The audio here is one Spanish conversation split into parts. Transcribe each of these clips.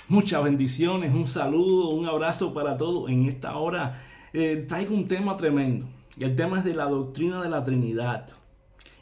Muchas bendiciones, un saludo, un abrazo para todos. En esta hora traigo un tema tremendo. Y el tema es de la doctrina de la Trinidad.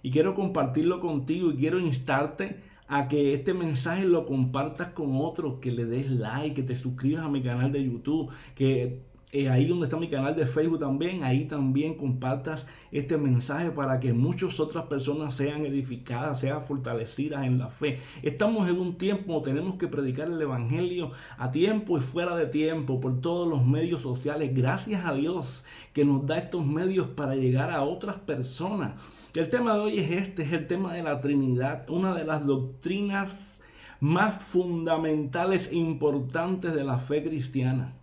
Y quiero compartirlo contigo y quiero instarte a que este mensaje lo compartas con otros, que le des like, que te suscribas a mi canal de YouTube, que ahí donde está mi canal de Facebook también, ahí también compartas este mensaje para que muchas otras personas sean edificadas, sean fortalecidas en la fe. Estamos en un tiempo donde tenemos que predicar el Evangelio a tiempo y fuera de tiempo por todos los medios sociales. Gracias a Dios que nos da estos medios para llegar a otras personas. El tema de hoy es el tema de la Trinidad, una de las doctrinas más fundamentales e importantes de la fe cristiana.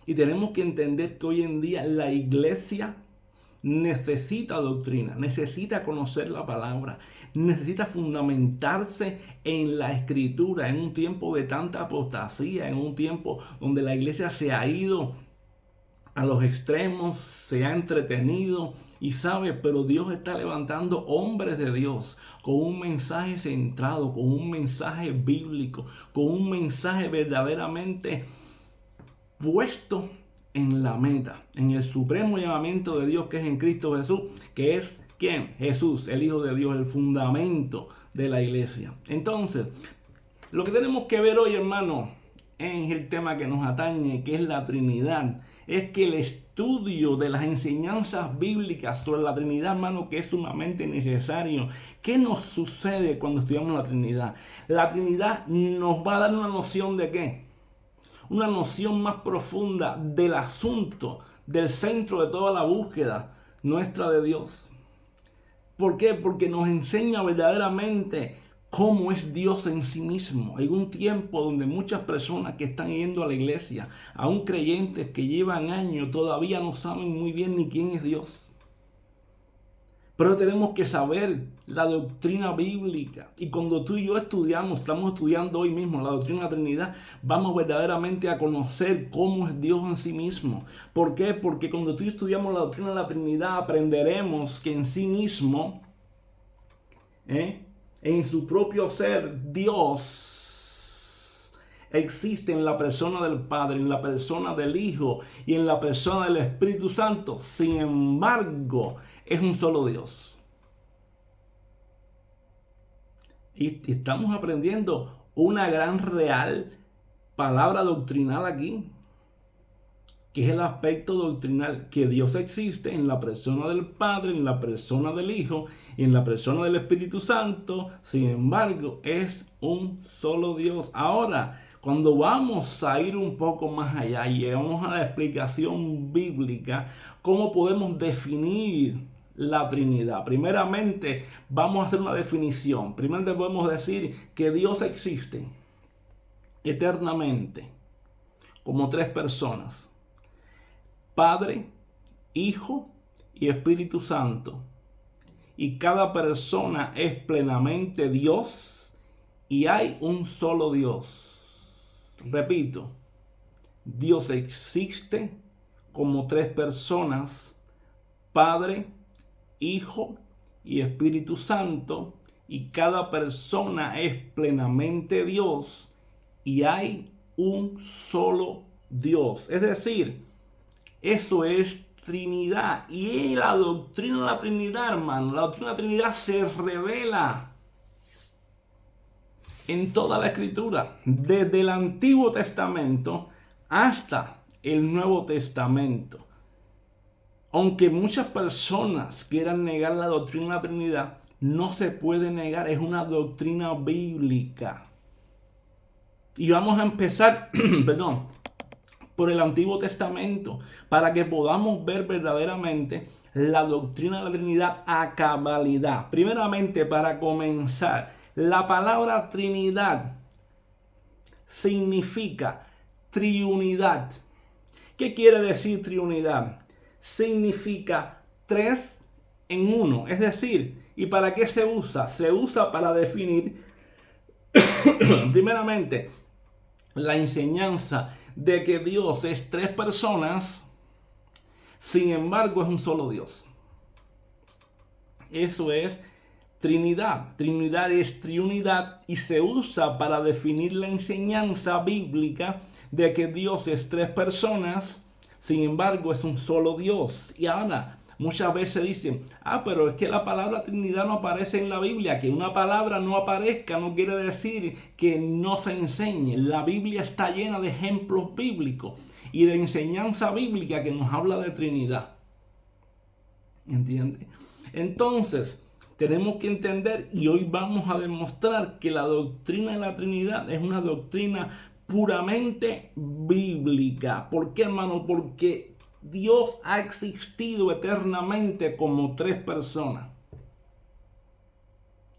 Y tenemos que entender que hoy en día la iglesia necesita doctrina, necesita conocer la palabra, necesita fundamentarse en la escritura en un tiempo de tanta apostasía, en un tiempo donde la iglesia se ha ido a los extremos, se ha entretenido y sabe, pero Dios está levantando hombres de Dios con un mensaje centrado, con un mensaje bíblico, con un mensaje verdaderamente puesto en la meta, en el supremo llamamiento de Dios que es en Cristo Jesús, que es ¿quién? Jesús, el Hijo de Dios, el fundamento de la iglesia. Entonces, lo que tenemos que ver hoy, hermano, en el tema que nos atañe, que es la Trinidad, es que el estudio de las enseñanzas bíblicas sobre la Trinidad, hermano, que es sumamente necesario. ¿Qué nos sucede cuando estudiamos la Trinidad? La Trinidad nos va a dar una noción de ¿qué? Una noción más profunda del asunto, del centro de toda la búsqueda nuestra de Dios. ¿Por qué? Porque nos enseña verdaderamente cómo es Dios en sí mismo. Hay un tiempo donde muchas personas que están yendo a la iglesia, aún creyentes que llevan años, todavía no saben muy bien ni quién es Dios. Pero tenemos que saber la doctrina bíblica. Y cuando tú y yo estamos estudiando hoy mismo la doctrina de la Trinidad, vamos verdaderamente a conocer cómo es Dios en sí mismo. ¿Por qué? Porque cuando tú y yo estudiamos la doctrina de la Trinidad, aprenderemos que en sí mismo, en su propio ser, Dios existe en la persona del Padre, en la persona del Hijo y en la persona del Espíritu Santo. Sin embargo, es un solo Dios. Y estamos aprendiendo una gran real palabra doctrinal aquí, que es el aspecto doctrinal, que Dios existe en la persona del Padre, en la persona del Hijo y en la persona del Espíritu Santo. Sin embargo, es un solo Dios. Ahora, cuando vamos a ir un poco más allá y llegamos a la explicación bíblica, ¿cómo podemos definir la Trinidad? Primeramente, vamos a hacer una definición. Primero podemos decir que Dios existe eternamente como tres personas: Padre, Hijo y Espíritu Santo. Y cada persona es plenamente Dios y hay un solo Dios. Repito, Dios existe como tres personas: Padre, Hijo y Espíritu Santo. Y cada persona es plenamente Dios y hay un solo Dios. Es decir, eso es Trinidad. Y la doctrina de la Trinidad, hermano, la doctrina de la Trinidad se revela en toda la Escritura, desde el Antiguo Testamento hasta el Nuevo Testamento. Aunque muchas personas quieran negar la doctrina de la Trinidad, no se puede negar, es una doctrina bíblica. Y vamos a empezar, perdón, por el Antiguo Testamento, para que podamos ver verdaderamente la doctrina de la Trinidad a cabalidad. Primeramente, para comenzar, la palabra Trinidad significa triunidad. ¿Qué quiere decir triunidad? Significa tres en uno. Es decir, ¿y para qué se usa? Se usa para definir, primeramente, la enseñanza de que Dios es tres personas, sin embargo es un solo Dios. Eso es Trinidad. Trinidad es triunidad y se usa para definir la enseñanza bíblica de que Dios es tres personas, sin embargo es un solo Dios. Y ahora, muchas veces dicen, pero es que la palabra Trinidad no aparece en la Biblia. Que una palabra no aparezca no quiere decir que no se enseñe. La Biblia está llena de ejemplos bíblicos y de enseñanza bíblica que nos habla de Trinidad. ¿Entiendes? Entonces, tenemos que entender, y hoy vamos a demostrar que la doctrina de la Trinidad es una doctrina puramente bíblica. ¿Por qué, hermano? Porque Dios ha existido eternamente como tres personas.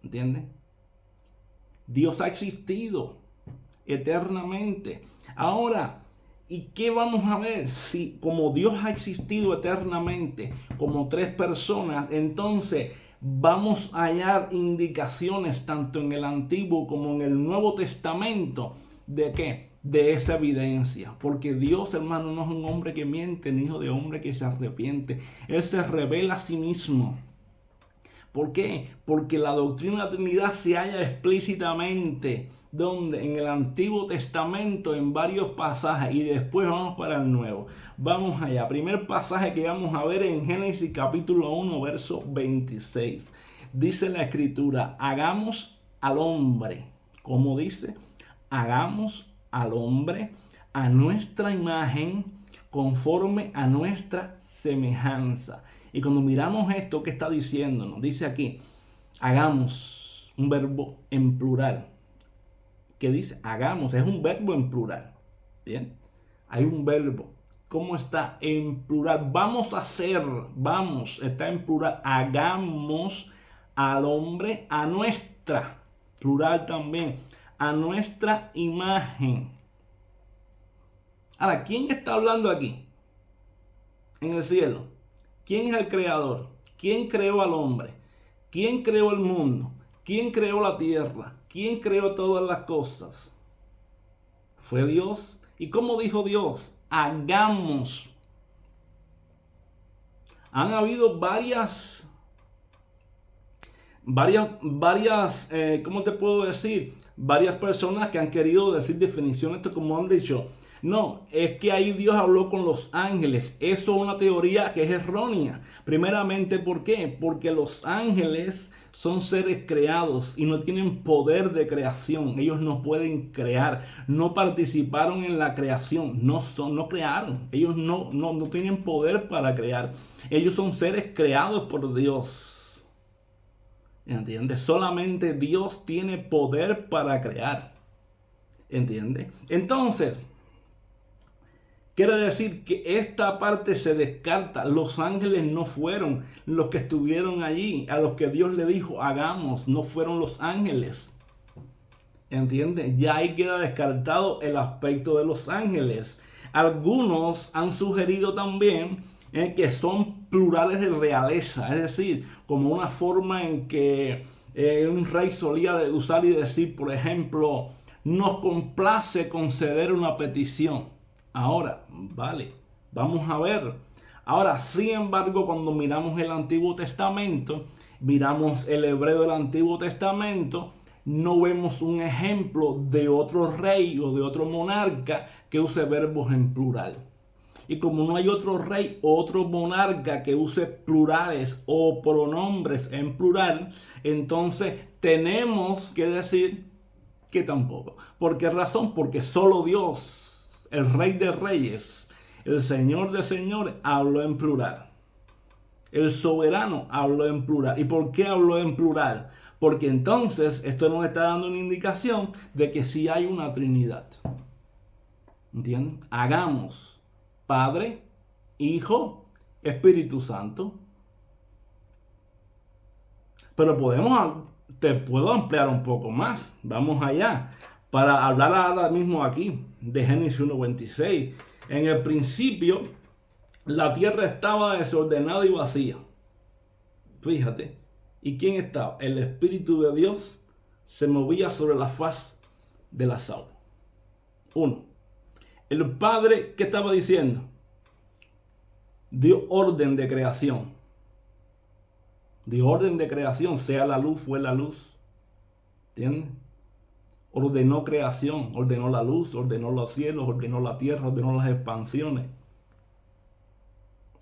¿Entiendes? Dios ha existido eternamente. Ahora, ¿y qué vamos a ver? Si como Dios ha existido eternamente como tres personas, entonces vamos a hallar indicaciones tanto en el Antiguo como en el Nuevo Testamento de qué, de esa evidencia. Porque Dios, hermano, no es un hombre que miente, ni hijo de hombre que se arrepiente. Él se revela a sí mismo. ¿Por qué? Porque la doctrina de la Trinidad se halla explícitamente donde en el Antiguo Testamento en varios pasajes, y después vamos para el Nuevo. Vamos allá. Primer pasaje que vamos a ver en Génesis capítulo 1, verso 26. Dice la Escritura, hagamos al hombre. ¿Cómo dice? Hagamos al hombre a nuestra imagen, conforme a nuestra semejanza. Y cuando miramos esto, ¿qué está diciendo? Nos dice aquí, hagamos, un verbo en plural. ¿Qué dice? Hagamos, es un verbo en plural. Bien, hay un verbo. ¿Cómo está en plural? Vamos a hacer, vamos, está en plural. Hagamos al hombre a nuestra, plural también, a nuestra imagen. Ahora, ¿quién está hablando aquí? En el cielo. ¿Quién es el creador? ¿Quién creó al hombre? ¿Quién creó el mundo? ¿Quién creó la tierra? ¿Quién creó todas las cosas? Fue Dios. ¿Y cómo dijo Dios? Hagamos. Han habido varias, ¿cómo te puedo decir? Varias personas que han querido decir definiciones, como han dicho. No, es que ahí Dios habló con los ángeles. Eso es una teoría que es errónea. Primeramente, ¿por qué? Porque los ángeles son seres creados y no tienen poder de creación. Ellos no pueden crear, no participaron en la creación, no crearon. Ellos no tienen poder para crear. Ellos son seres creados por Dios. ¿Entiendes? Solamente Dios tiene poder para crear. ¿Entiendes? Entonces, quiere decir que esta parte se descarta. Los ángeles no fueron los que estuvieron allí, a los que Dios le dijo, hagamos. No fueron los ángeles. ¿Entiendes? Ya ahí queda descartado el aspecto de los ángeles. Algunos han sugerido también que son plurales de realeza. Es decir, como una forma en que un rey solía usar y decir, por ejemplo, nos complace conceder una petición. Ahora, vale, vamos a ver. Ahora, sin embargo, cuando miramos el Antiguo Testamento, miramos el hebreo del Antiguo Testamento, no vemos un ejemplo de otro rey o de otro monarca que use verbos en plural. Y como no hay otro rey o otro monarca que use plurales o pronombres en plural, entonces tenemos que decir que tampoco. ¿Por qué razón? Porque solo Dios, el Rey de Reyes, el Señor de Señores, habló en plural. El soberano habló en plural. ¿Y por qué habló en plural? Porque entonces esto nos está dando una indicación de que sí hay una Trinidad. ¿Entienden? Hagamos Padre, Hijo, Espíritu Santo. Pero te puedo ampliar un poco más. Vamos allá. Para hablar ahora mismo aquí de Génesis 1:26. En el principio, la tierra estaba desordenada y vacía. Fíjate. ¿Y quién estaba? El Espíritu de Dios se movía sobre la faz de las aguas. 1. El Padre, ¿qué estaba diciendo? Dio orden de creación. de orden de creación, sea la luz, fue la luz. ¿Entiendes? Ordenó creación, ordenó la luz, ordenó los cielos, ordenó la tierra, ordenó las expansiones.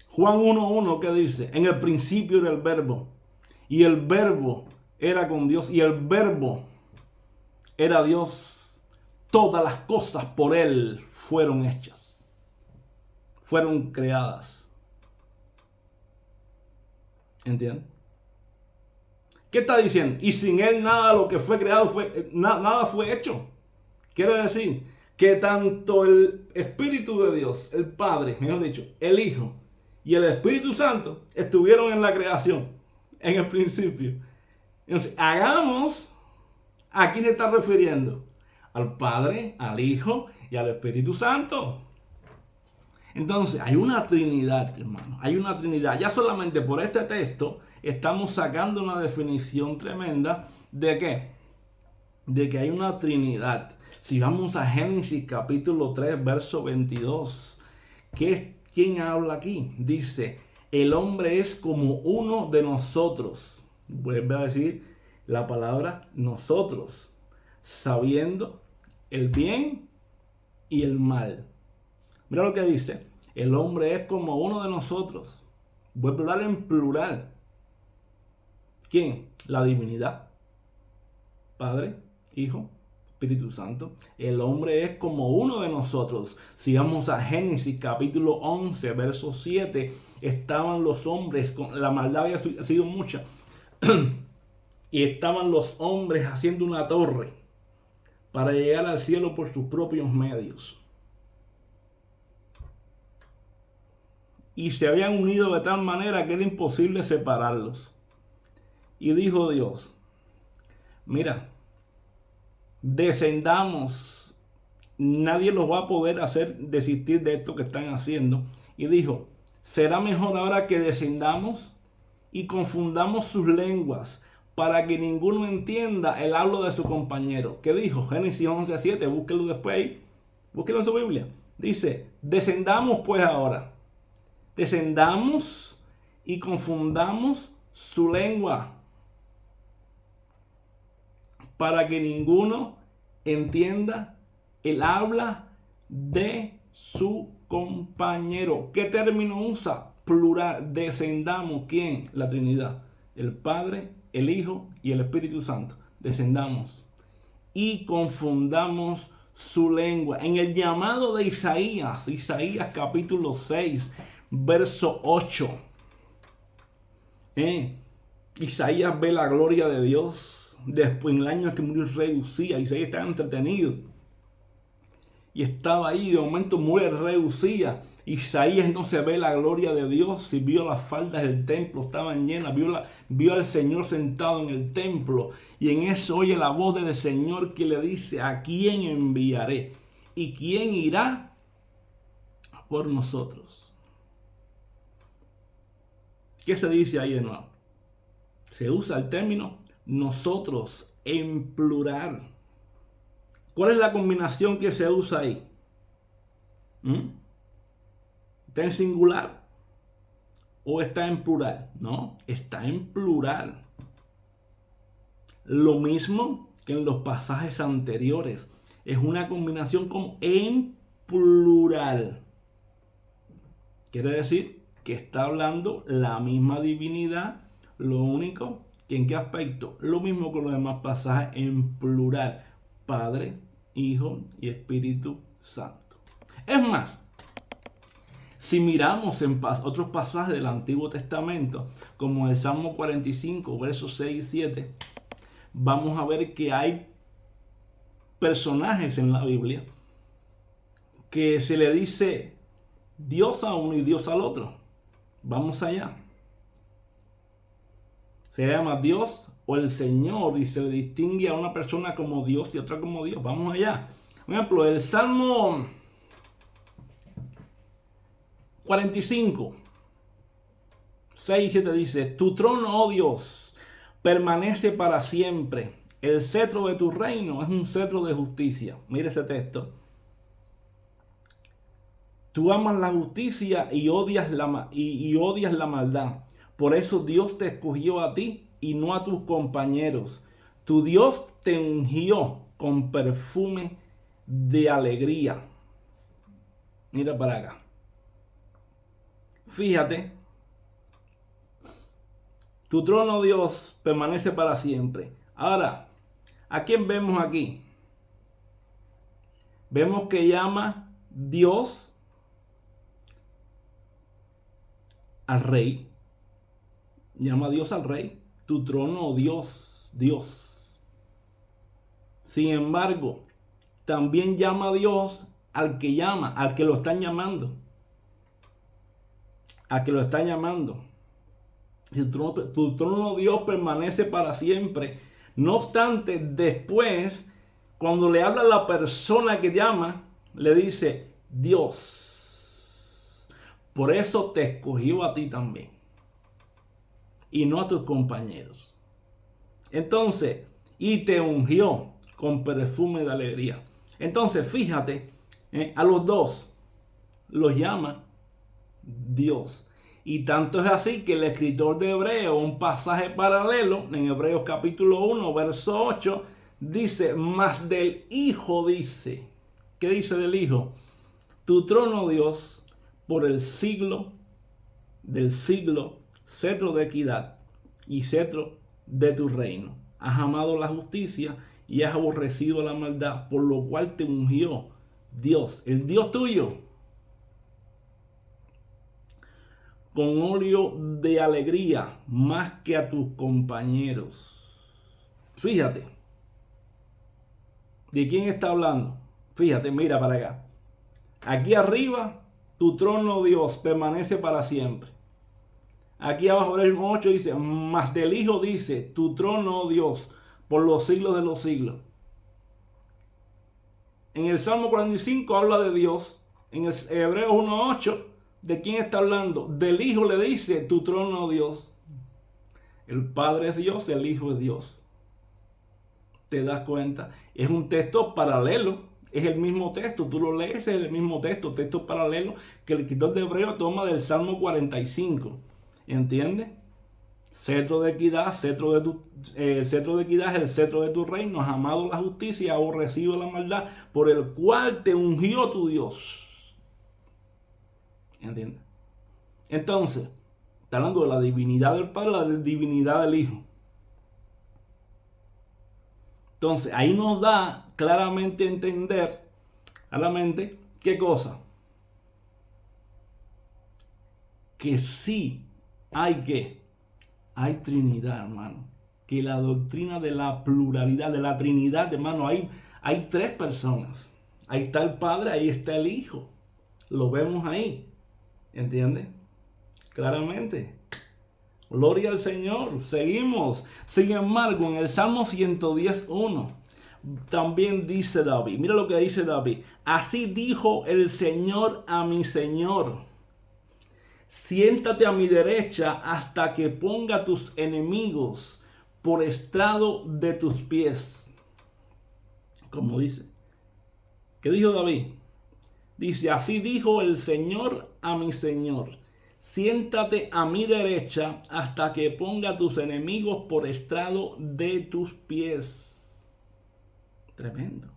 Juan 1:1, ¿qué dice? En el principio era el verbo, y el verbo era con Dios, y el verbo era Dios. Todas las cosas por él fueron hechas, fueron creadas. ¿Entiendes? ¿Qué está diciendo? Y sin él nada de lo que fue creado nada fue hecho. Quiere decir que tanto el Espíritu de Dios, el Padre, mejor dicho, el Hijo y el Espíritu Santo estuvieron en la creación, en el principio. Entonces, ¿a quién se está refiriendo? Al Padre, al Hijo y al Espíritu Santo. Entonces, hay una Trinidad, hermano. Hay una Trinidad. Ya solamente por este texto estamos sacando una definición tremenda de ¿qué? De que hay una Trinidad. Si vamos a Génesis capítulo 3, verso 22, ¿quién habla aquí? Dice, el hombre es como uno de nosotros. Vuelve a decir la palabra nosotros, sabiendo el bien y el mal. Mira lo que dice, el hombre es como uno de nosotros. Vuelve a hablar en plural. ¿Quién? La divinidad. Padre, Hijo, Espíritu Santo. El hombre es como uno de nosotros. Si vamos a Génesis capítulo 11, verso 7, estaban los hombres, la maldad había sido mucha, y estaban los hombres haciendo una torre para llegar al cielo por sus propios medios. Y se habían unido de tal manera que era imposible separarlos. Y dijo Dios, mira, descendamos, nadie los va a poder hacer desistir de esto que están haciendo. Y dijo, será mejor ahora que descendamos y confundamos sus lenguas, para que ninguno entienda el habla de su compañero. ¿Qué dijo? Génesis 11:7, búsquelo después ahí, búsquelo en su Biblia. Dice, descendamos pues ahora, descendamos y confundamos su lengua, para que ninguno entienda el habla de su compañero. ¿Qué término usa? Plural. Descendamos. ¿Quién? La Trinidad. El Padre, el Hijo y el Espíritu Santo. Descendamos y confundamos su lengua. En el llamado de Isaías capítulo 6, verso 8. Isaías ve la gloria de Dios. Después, en el año en que murió el rey Usías, Isaías estaba entretenido y estaba ahí. De momento muere el rey Usías. Isaías entonces ve la gloria de Dios y vio las faldas del templo, estaban llenas, vio al Señor sentado en el templo, y en eso oye la voz del Señor que le dice, ¿a quién enviaré? ¿Y quién irá por nosotros? ¿Qué se dice ahí de nuevo? Se usa el término nosotros en plural. ¿Cuál es la combinación que se usa ahí? ¿Está en singular o está en plural? No, está en plural. Lo mismo que en los pasajes anteriores. Es una combinación como en plural. Quiere decir que está hablando la misma divinidad, lo único que en qué aspecto, lo mismo que los demás pasajes en plural. Padre, Hijo y Espíritu Santo. Es más, si miramos en otros pasajes del Antiguo Testamento, como el Salmo 45, versos 6 y 7, vamos a ver que hay personajes en la Biblia que se le dice Dios a uno y Dios al otro. Vamos allá. Se llama Dios o el Señor y se le distingue a una persona como Dios y otra como Dios. Vamos allá. Por ejemplo, el Salmo 45, 6 y 7 dice, tu trono, oh Dios, permanece para siempre. El cetro de tu reino es un cetro de justicia. Mire ese texto. Tú amas la justicia y odias la maldad. Por eso Dios te escogió a ti y no a tus compañeros. Tu Dios te ungió con perfume de alegría. Mira para acá. Fíjate, tu trono, Dios, permanece para siempre. Ahora, ¿a quién vemos aquí? Vemos que llama Dios al rey. Llama a Dios al rey. Tu trono, Dios, Dios. Sin embargo, también llama a Dios al que llama, al que lo están llamando. Al que lo están llamando. Tu trono, Dios, permanece para siempre. No obstante, después, cuando le habla a la persona que llama, le dice Dios. Por eso te escogió a ti también. Y no a tus compañeros. Entonces, y te ungió con perfume de alegría. Entonces, fíjate, a los dos los llama Dios. Y tanto es así que el escritor de Hebreos, un pasaje paralelo, en Hebreos capítulo 1, verso 8, dice, mas del Hijo dice, ¿qué dice del Hijo? Tu trono, Dios, por el siglo del siglo, cetro de equidad y cetro de tu reino. Has amado la justicia y has aborrecido la maldad, por lo cual te ungió Dios, el Dios tuyo, con óleo de alegría más que a tus compañeros. Fíjate, ¿de quién está hablando? Fíjate, mira para acá. Aquí arriba, tu trono, Dios, permanece para siempre. Aquí abajo del 8 dice, mas del Hijo dice, tu trono, Dios, por los siglos de los siglos. En el Salmo 45 habla de Dios. En el Hebreos 1:8, ¿de quién está hablando? Del Hijo le dice, tu trono, Dios. El Padre es Dios, el Hijo es Dios. ¿Te das cuenta? Es un texto paralelo. Es el mismo texto. Tú lo lees, es el mismo texto paralelo que el escritor de Hebreos toma del Salmo 45. ¿Entiendes? Cetro de equidad, cetro de equidad es el cetro de tu reino. Has amado la justicia, aborrecido la maldad, por el cual te ungió tu Dios. ¿Entiendes? Entonces, está hablando de la divinidad del Padre, la divinidad del Hijo. Entonces, ahí nos da claramente a entender, claramente, ¿qué cosa? Que sí hay Trinidad, hermano. Que la doctrina de la pluralidad, de la Trinidad, hermano, hay tres personas. Ahí está el Padre, ahí está el Hijo. Lo vemos ahí. ¿Entiendes? Claramente. Gloria al Señor. Seguimos. Sin embargo, en el Salmo 110:1 también dice David. Mira lo que dice David. Así dijo el Señor a mi Señor. Siéntate a mi derecha hasta que ponga tus enemigos por estrado de tus pies. Como dice. ¿Qué dijo David? Dice, así dijo el Señor a mi Señor. Siéntate a mi derecha hasta que ponga tus enemigos por estrado de tus pies. Tremendo.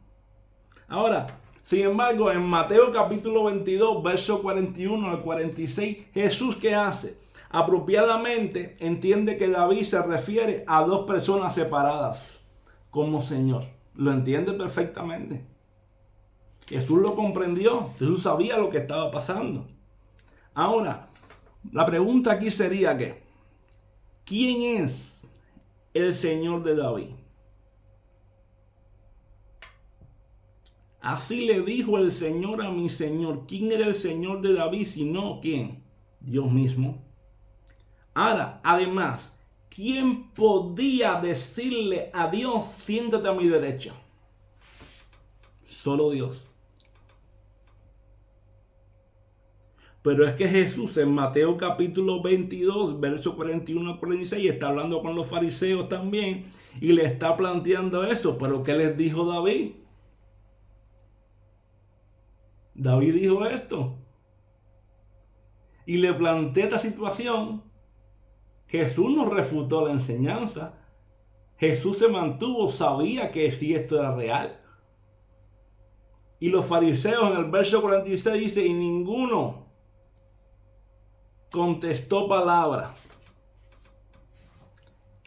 Ahora, sin embargo, en Mateo capítulo 22, verso 41 al 46, Jesús, ¿qué hace? Apropiadamente entiende que David se refiere a dos personas separadas como Señor. Lo entiende perfectamente. Jesús lo comprendió. Jesús sabía lo que estaba pasando. Ahora, la pregunta aquí sería que, ¿quién es el Señor de David? Así le dijo el Señor a mi Señor. ¿Quién era el Señor de David? Si no, ¿quién? Dios mismo. Ahora, además, ¿quién podía decirle a Dios, siéntate a mi derecha? Solo Dios. Pero es que Jesús en Mateo capítulo 22, verso 41 al 46, está hablando con los fariseos también y le está planteando eso. Pero ¿qué les dijo David? David dijo esto y le plantea esta situación Jesús no refutó la enseñanza. Jesús se mantuvo, sabía que si esto era real. Y los fariseos en el verso 46 dice, y ninguno contestó palabra.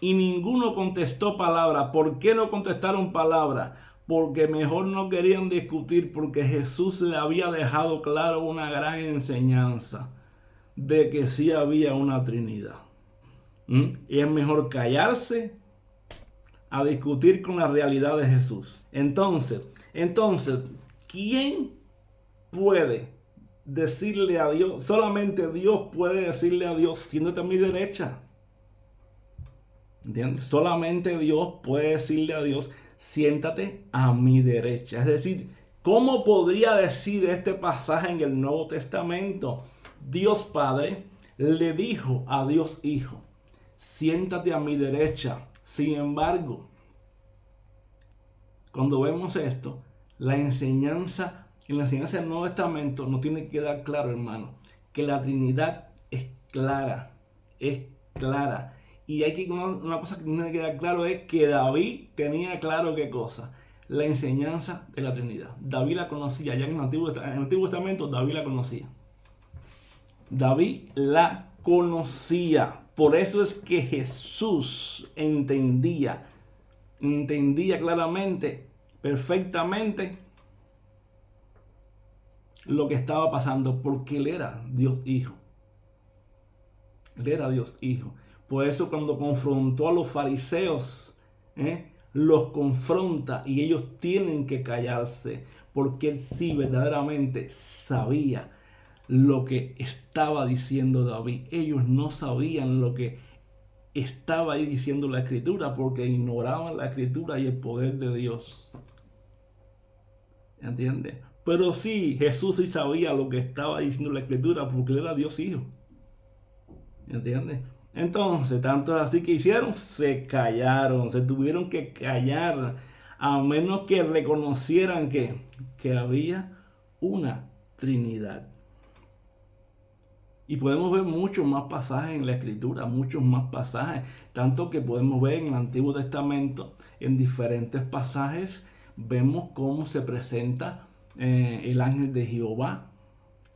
Y ninguno contestó palabra. ¿Por qué no contestaron palabra? Porque mejor no querían discutir, porque Jesús le había dejado claro una gran enseñanza de que sí había una Trinidad. Y es mejor callarse a discutir con la realidad de Jesús. Entonces, ¿quién puede decirle a Dios? Solamente Dios puede decirle a Dios, siéntate a mi derecha. ¿Entiendes? Solamente Dios puede decirle a Dios, siéntate a mi derecha. Es decir, ¿cómo podría decir este pasaje en el Nuevo Testamento? Dios Padre le dijo a Dios Hijo, siéntate a mi derecha. Sin embargo, cuando vemos esto, en la enseñanza del Nuevo Testamento nos tiene que quedar claro, hermano, que la Trinidad es clara, Y hay que una cosa que tiene que quedar claro es que David tenía claro qué cosa, la enseñanza de la Trinidad. David la conocía, ya en el Antiguo Testamento David la conocía. David la conocía. Por eso es que Jesús entendía claramente, perfectamente lo que estaba pasando, porque él era Dios Hijo. Él era Dios Hijo. Por eso cuando confrontó a los fariseos, los confronta y ellos tienen que callarse, porque él sí verdaderamente sabía lo que estaba diciendo David. Ellos no sabían lo que estaba ahí diciendo la Escritura, porque ignoraban la Escritura y el poder de Dios. ¿Entiendes? Pero sí, Jesús sí sabía lo que estaba diciendo la Escritura, porque él era Dios Hijo. ¿Entiendes? Entonces, tanto así que hicieron, se callaron, se tuvieron que callar, a menos que reconocieran que había una Trinidad. Y podemos ver muchos más pasajes en la Escritura, muchos más pasajes, tanto que podemos ver en el Antiguo Testamento, en diferentes pasajes, vemos cómo se presenta el ángel de Jehová,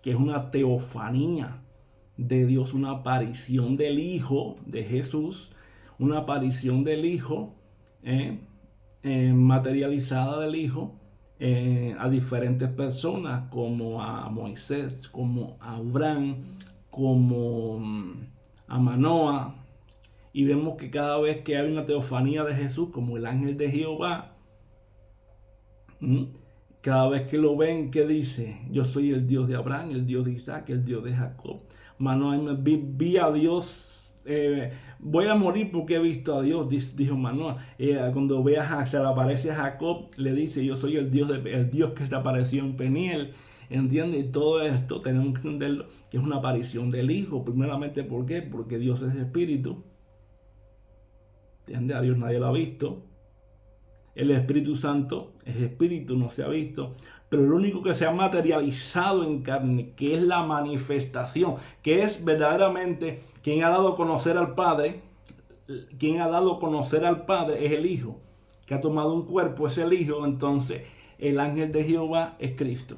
que es una teofanía de Dios, una aparición del Hijo de Jesús, una aparición del Hijo, materializada del Hijo, a diferentes personas, como a Moisés, como a Abraham, como a Manoah, y vemos que cada vez que hay una teofanía de Jesús, como el ángel de Jehová, cada vez que lo ven, ¿qué dice? Yo soy el Dios de Abraham, el Dios de Isaac, el Dios de Jacob. Manoah, vi a Dios, voy a morir porque he visto a Dios, dijo Manoah. Cuando se le aparece a Jacob, le dice, yo soy el Dios que te apareció en Peniel. ¿Entiende? Y todo esto tenemos que entenderlo, que es una aparición del Hijo. Primeramente, ¿por qué? Porque Dios es espíritu. ¿Entiende? A Dios nadie lo ha visto. El Espíritu Santo es espíritu, no se ha visto. Pero lo único que se ha materializado en carne, que es la manifestación, que es verdaderamente quien ha dado a conocer al Padre, es el Hijo, que ha tomado un cuerpo, es el Hijo. Entonces, el ángel de Jehová es Cristo.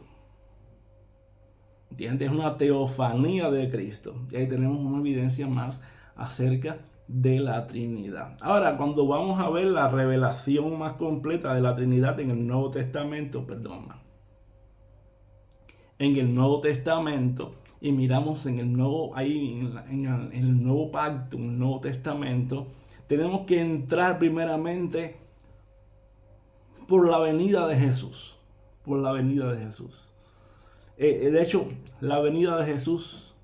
¿Entiendes? Es una teofanía de Cristo. Y ahí tenemos una evidencia más acerca de la Trinidad. Ahora, cuando vamos a ver la revelación más completa de la Trinidad en el Nuevo Testamento, en el Nuevo Testamento, y miramos en el nuevo, ahí en el Nuevo Pacto, en el Nuevo Testamento, tenemos que entrar primeramente por la venida de Jesús. Por la venida de Jesús. De hecho, la venida de Jesús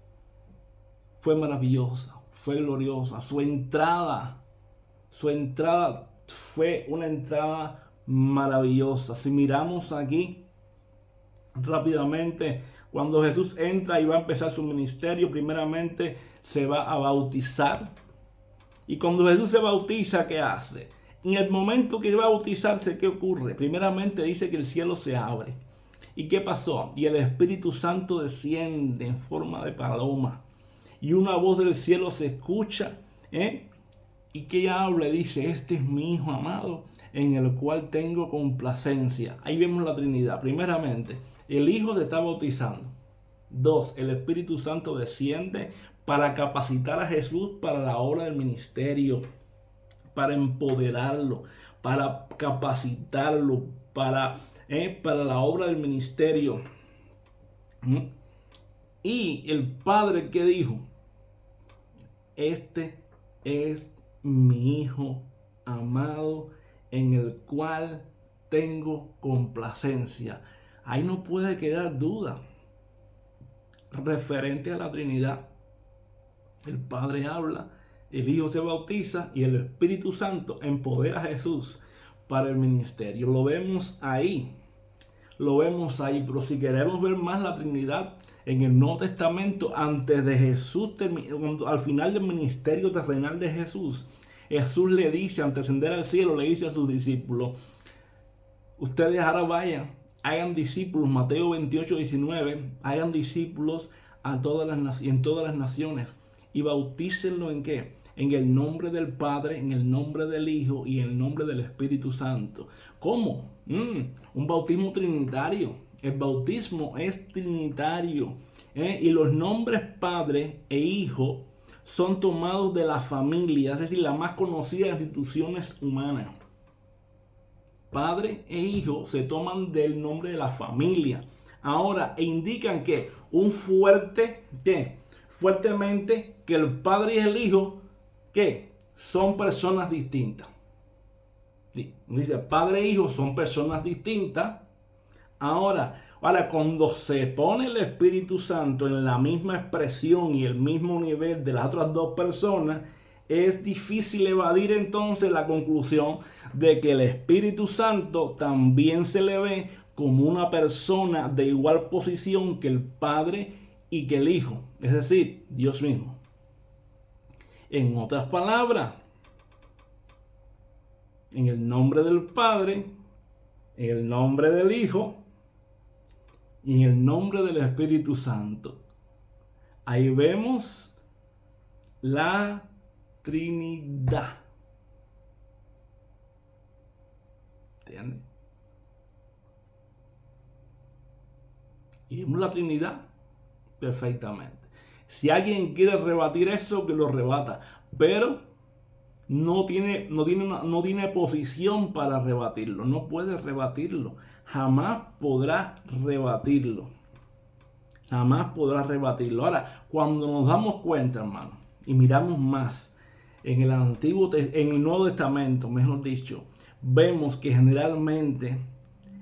fue maravillosa, fue gloriosa. Su entrada fue una entrada maravillosa. Si miramos aquí rápidamente, cuando Jesús entra y va a empezar su ministerio, primeramente se va a bautizar. Y cuando Jesús se bautiza, ¿qué hace? En el momento que va a bautizarse, ¿qué ocurre? Primeramente dice que el cielo se abre. ¿Y qué pasó? Y el Espíritu Santo desciende en forma de paloma. Y una voz del cielo se escucha ¿eh? Y que ella habla y dice, este es mi Hijo amado, en el cual tengo complacencia. Ahí vemos la Trinidad. Primeramente, el Hijo se está bautizando. 2, el Espíritu Santo desciende para capacitar a Jesús para la obra del ministerio, para empoderarlo, para capacitarlo, para la obra del ministerio. Y el Padre que dijo, este es mi Hijo amado, en el cual tengo complacencia. Ahí no puede quedar duda referente a la Trinidad. El Padre habla, el Hijo se bautiza y el Espíritu Santo empodera a Jesús para el ministerio. Lo vemos ahí, pero si queremos ver más la Trinidad en el Nuevo Testamento, antes de Jesús, al final del ministerio terrenal de Jesús, Jesús le dice, antes de ascender al cielo, le dice a sus discípulos, ustedes ahora vayan, hagan discípulos, Mateo 28, 19, hagan discípulos en todas las naciones y bautícenlo ¿en qué? En el nombre del Padre, en el nombre del Hijo y en el nombre del Espíritu Santo. ¿Cómo? Un bautismo trinitario. El bautismo es trinitario. Y los nombres Padre e Hijo son tomados de la familia, es decir, la más conocida de las instituciones humanas. Padre e Hijo se toman del nombre de la familia. Ahora, indican que fuertemente que el Padre y el Hijo, que son personas distintas. Sí, dice, Padre e Hijo son personas distintas. Ahora, cuando se pone el Espíritu Santo en la misma expresión y el mismo nivel de las otras dos personas, es difícil evadir entonces la conclusión de que el Espíritu Santo también se le ve como una persona de igual posición que el Padre y que el Hijo, es decir, Dios mismo. En otras palabras, en el nombre del Padre, en el nombre del Hijo y en el nombre del Espíritu Santo. Ahí vemos la Trinidad. ¿Entiendes? Y vemos la Trinidad perfectamente. Si alguien quiere rebatir eso, que lo rebata. Pero no tiene posición para rebatirlo. No puede rebatirlo. Jamás podrá rebatirlo. Jamás podrá rebatirlo. Ahora, cuando nos damos cuenta, hermano, y miramos más en el Nuevo Testamento, mejor dicho, vemos que generalmente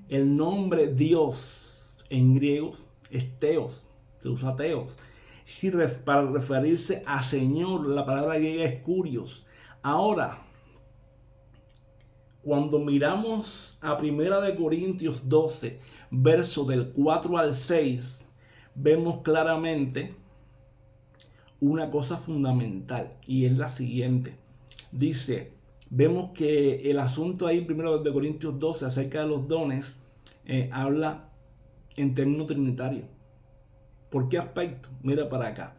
el nombre Dios en griego es Theos, se usa Theos. Para referirse a Señor, la palabra griega es Kurios. Ahora, cuando miramos a 1 Corintios 12, verso del 4 al 6, vemos claramente una cosa fundamental y es la siguiente. Dice, vemos que el asunto ahí, 1 Corintios 12, acerca de los dones, habla en términos trinitarios. ¿Por qué aspecto? Mira para acá.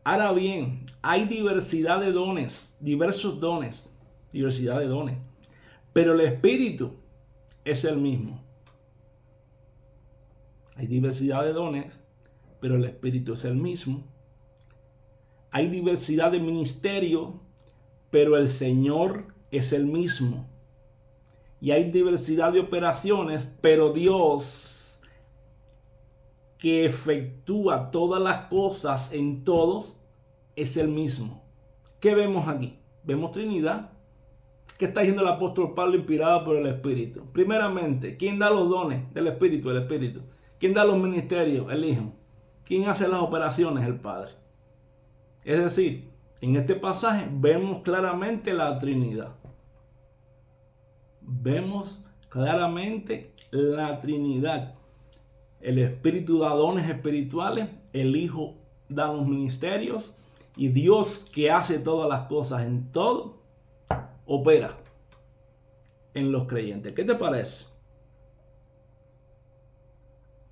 Ahora bien, hay diversidad de dones, diversidad de dones, pero el Espíritu es el mismo. Hay diversidad de dones, pero el Espíritu es el mismo. Hay diversidad de ministerio, pero el Señor es el mismo. Y hay diversidad de operaciones, pero Dios, que efectúa todas las cosas en todos, es el mismo. ¿Qué vemos aquí? Vemos Trinidad. ¿Qué está diciendo el apóstol Pablo inspirado por el Espíritu? Primeramente, ¿quién da los dones del Espíritu? El Espíritu. ¿Quién da los ministerios? El Hijo. ¿Quién hace las operaciones? El Padre. Es decir, en este pasaje vemos claramente la Trinidad. Vemos claramente la Trinidad. El Espíritu da dones espirituales, el Hijo da los ministerios y Dios, que hace todas las cosas en todo, opera en los creyentes. ¿Qué te parece?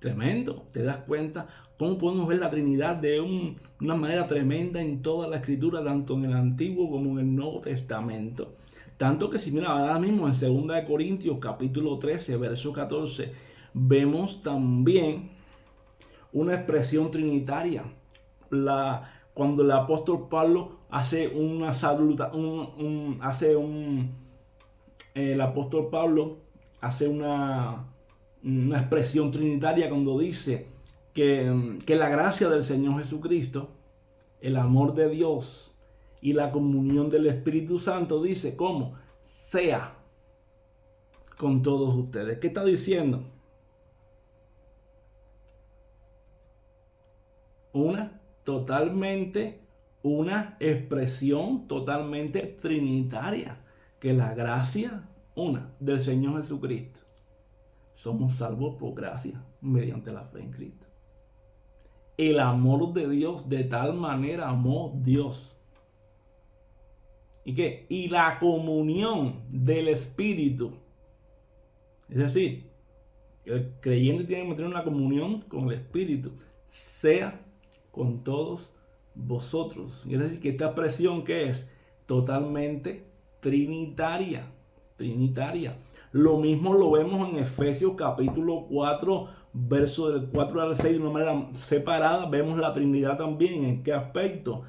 Tremendo, te das cuenta cómo podemos ver la Trinidad de una manera tremenda en toda la Escritura, tanto en el Antiguo como en el Nuevo Testamento. Tanto que si mira, ahora mismo en 2 Corintios capítulo 13, verso 14, vemos también una expresión trinitaria. Cuando el apóstol Pablo hace una saluda, el apóstol Pablo hace una expresión trinitaria cuando dice que la gracia del Señor Jesucristo, el amor de Dios y la comunión del Espíritu Santo, dice cómo sea con todos ustedes. ¿Qué está diciendo? Una expresión totalmente trinitaria, que la gracia, del Señor Jesucristo. Somos salvos por gracia, mediante la fe en Cristo. El amor de Dios, de tal manera amó Dios. ¿Y qué? Y la comunión del Espíritu. Es decir, el creyente tiene que mantener una comunión con el Espíritu. Sea con todos vosotros. Es decir, que esta expresión que es totalmente trinitaria. Lo mismo lo vemos en Efesios capítulo 4, verso del 4 al 6, de una manera separada. Vemos la Trinidad también. ¿En qué aspecto?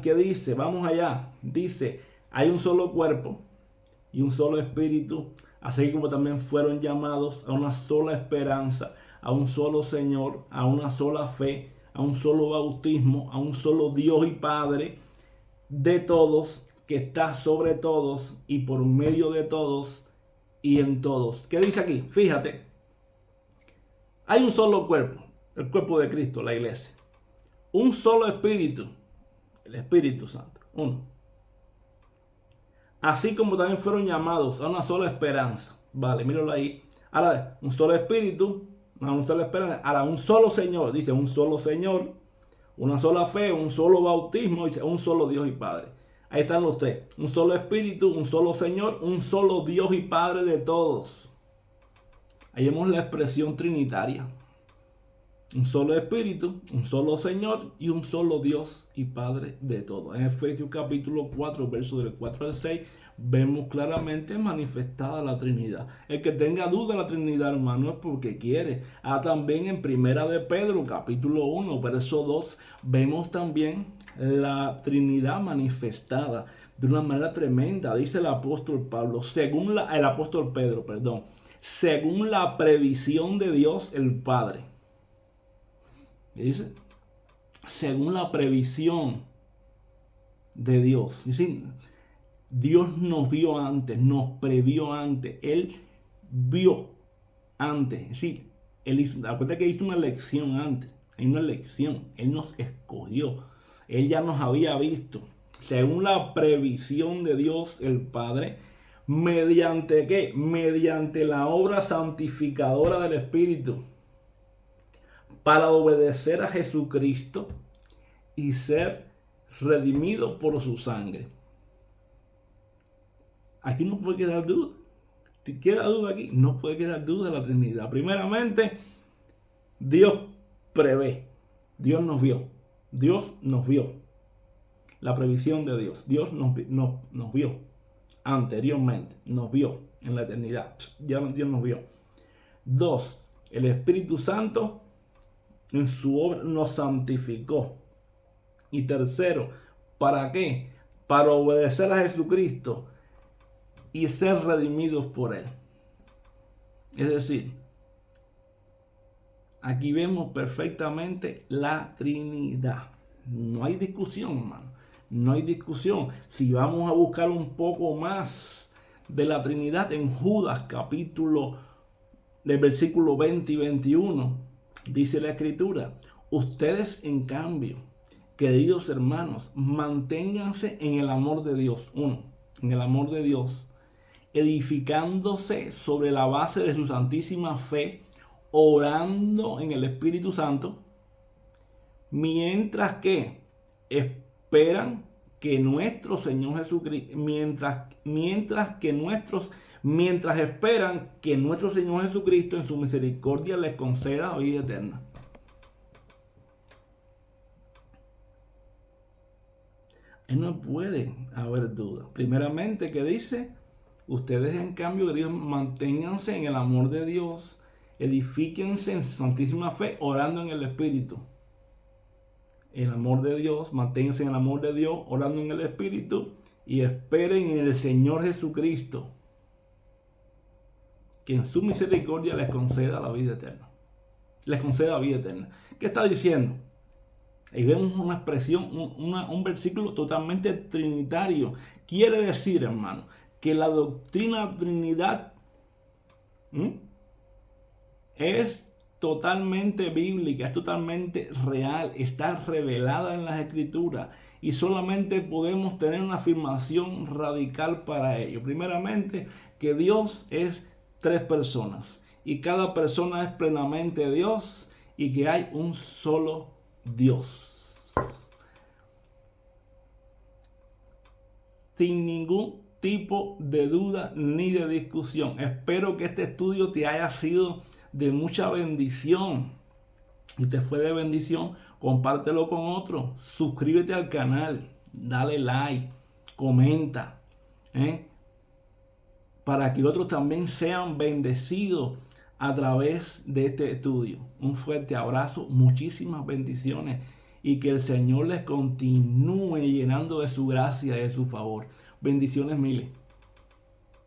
¿Qué dice? Vamos allá. Dice, hay un solo cuerpo y un solo espíritu, así como también fueron llamados a una sola esperanza, a un solo Señor, a una sola fe, a un solo bautismo, a un solo Dios y Padre de todos, que está sobre todos y por medio de todos y en todos. ¿Qué dice aquí? Fíjate, hay un solo cuerpo, el cuerpo de Cristo, la iglesia. Un solo espíritu, el Espíritu Santo, uno. Así como también fueron llamados a una sola esperanza. Vale, míralo ahí. Ahora, un solo espíritu, una sola esperanza. Ahora, un solo Señor, dice un solo Señor, una sola fe, un solo bautismo, dice un solo Dios y Padre. Ahí están los tres. Un solo espíritu, un solo Señor, un solo Dios y Padre de todos. Ahí vemos la expresión trinitaria. Un solo espíritu, un solo Señor y un solo Dios y Padre de todos. En Efesios capítulo 4, versos del 4 al 6, vemos claramente manifestada la Trinidad. El que tenga duda de la Trinidad, hermano, es porque quiere. También en Primera de Pedro, capítulo 1, verso 2, vemos también la Trinidad manifestada de una manera tremenda. Dice el apóstol Pablo, según la previsión de Dios el Padre. Dice, según la previsión de Dios. Dice, Dios nos vio antes, nos previó antes. Él vio antes. Es decir, acuérdate que hizo una elección antes. Hay una elección. Él nos escogió. Él ya nos había visto. Según la previsión de Dios el Padre. ¿Mediante qué? Mediante la obra santificadora del Espíritu. Para obedecer a Jesucristo y ser redimidos por su sangre. Aquí no puede quedar duda. Si queda duda aquí, no puede quedar duda de la Trinidad. Primeramente, Dios prevé. Dios nos vio. Dios nos vio. La previsión de Dios. Dios nos vio anteriormente. Nos vio en la eternidad. Ya Dios nos vio. 2. El Espíritu Santo en su obra nos santificó. Y tercero, ¿para qué? Para obedecer a Jesucristo y ser redimidos por Él. Es decir, aquí vemos perfectamente la Trinidad. No hay discusión, hermano. No hay discusión. Si vamos a buscar un poco más de la Trinidad en Judas capítulo del versículo 20 y 21, dice la Escritura, ustedes en cambio, queridos hermanos, manténganse en el amor de Dios. En el amor de Dios, edificándose sobre la base de su santísima fe, orando en el Espíritu Santo, mientras que esperan que nuestro Señor Jesucristo, mientras que mientras esperan que nuestro Señor Jesucristo en su misericordia les conceda vida eterna. No puede haber duda. Primeramente, ¿qué dice? Ustedes, en cambio, queridos, manténganse en el amor de Dios, edifíquense en santísima fe, orando en el Espíritu. El amor de Dios, manténganse en el amor de Dios, orando en el Espíritu, y esperen en el Señor Jesucristo, que en su misericordia les conceda la vida eterna. Les conceda vida eterna. ¿Qué está diciendo? Ahí vemos una expresión, un versículo totalmente trinitario. Quiere decir, hermano, que la doctrina de la Trinidad es totalmente bíblica, es totalmente real, está revelada en las Escrituras y solamente podemos tener una afirmación radical para ello. Primeramente, que Dios es 3 personas y cada persona es plenamente Dios y que hay un solo Dios. Sin ningún tipo de duda ni de discusión. Espero que este estudio te haya sido de mucha bendición. Y te fue de bendición, compártelo con otros. Suscríbete al canal, dale like, comenta, para que otros también sean bendecidos a través de este estudio. Un fuerte abrazo, muchísimas bendiciones y que el Señor les continúe llenando de su gracia y de su favor. Bendiciones miles.